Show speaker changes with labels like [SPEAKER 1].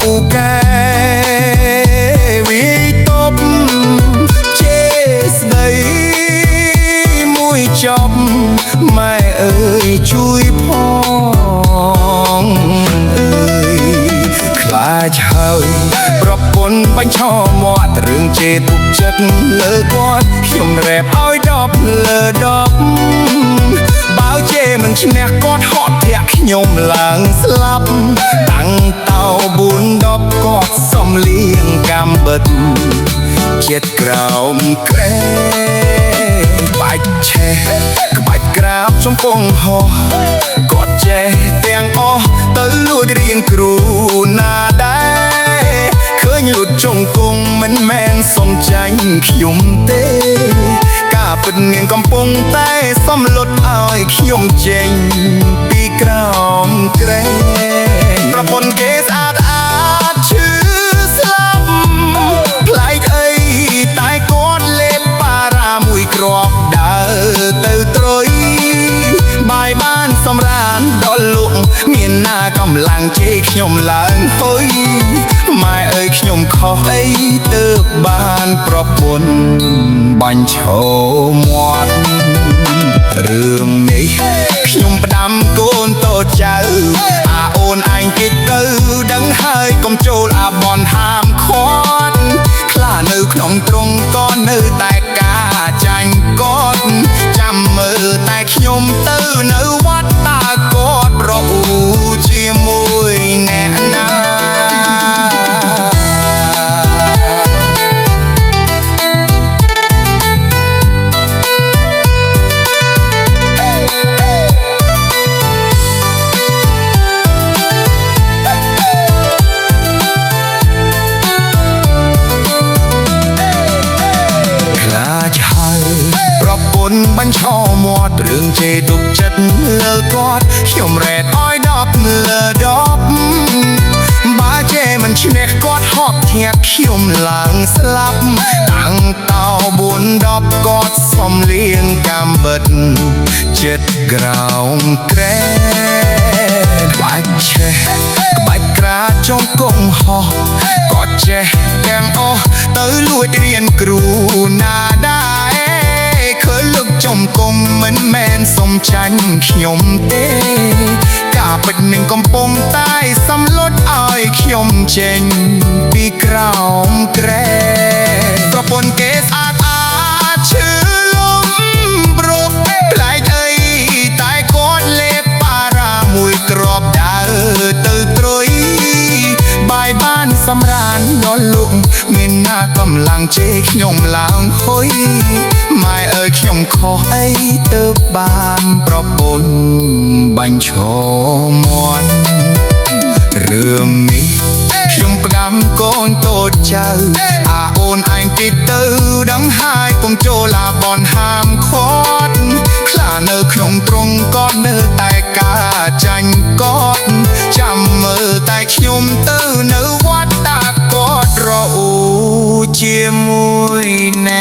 [SPEAKER 1] ពូកែវិតបជេស្ដីមួយចប់ម៉ែអើយជួយផងអើយខ្លាចហើយប្រពន្ធបាញ់ឆោមាត់រឿងជេរទុកចិត្តលើគាត់ខ្ញុំរ៉េបឲ្យ10លើ10បើជេរមិនឈ្នះគាត់ហត់ធាក់ខ្ញុំឡើងស្លាប់តាំងតោ4-10គាត់សំលៀងកំបិតចិត្តក្រោមក្រែបាច់ឆេះក្បាច់ក្រាបចំពងហោះគាត់ចេះទាំងអស់ទៅលួចរៀនគ្រូណាដែរឃើញលួចចង្គង់មិនមែនសុំចាញ់ខ្ញុំទេការពិតនាងកំពុងតែសំលុតឲ្យខ្ញុំចេញពីក្រោមក្រែប្រពន្ធគេស្អាតឈឺស្លាប់ប្លែកអីតែគាត់លេបប៉ារ៉ាមួយគ្រាប់ដើរទៅត្រុយបាយបានសម្រានដល់លក់មានណាកម្លាំងជេរខ្ញុំឡើងហុយម៉ែអើយខ្ញុំខុសអីទើបបានប្រពន្ធបាញ់ឆោមាត់រឿងនេះខ្ញុំផ្ដាំកូនតូចចៅអូនឯងគេទៅដឹងហើយកុំចូលអាបនហាមឃាត់ខ្លានៅក្នុងទ្រុងក៏នៅតែការចាញ់កត់ចាំមើលតែខ្ញុំទៅនៅវត្តតាគាត់ប្រអ៊ូជាមួយអ្នកណាបាញ់ឆោមាត់រឿងជេរទុកចិត្តលើគាត់ខ្ញុំរ៉េតឲ្យ10លើ10បើជេរមិនឈ្នះគាត់ហត់ធាក់ខ្ញុំឡើងស្លាប់តាំងតោ4-10គាត់សំលៀងកំបិតចិត្តក្រោមក្រែបាច់ឆេះក្បាច់ក្រាចង្គង់ហោះគាត់ចេះទាំងអស់ទៅលួចរៀនគ្រូណាដែរឃើញលឹកចំគុំមិនមែនសុំចាញ់ខ្ញុំទេការពិតនឹងកំពុងតែសំលុតឲ្យខ្ញុំចេញពីក្រោមក្រែប្រពន្ធគេស្អាតឈឺលំប្រុកប្លែកអីតែគាត់លេបប៉ារ៉ាមួយគ្រាប់ដើរទៅត្រុយបាយបានសម្រានដល់លក់មានណាកម្លាំងជេរខ្ញុំឡើងហុយម៉ែអើយខ្ញុំខុសអីទើបបានប្រពន្ធបាញ់ឆោមាត់រឿងនេះខ្ញុំផ្ដាំកូនតូចចៅអូនឯងទីទៅដឹងហើយកុំចូលអាបនហាមឃាត់ខ្លានៅក្នុងទ្រុងក៏នៅតែការចាញ់កត់ចាំមើលតែខ្ញុំទៅនៅវត្តតាគាត់រអ៊ូជាមួយណែ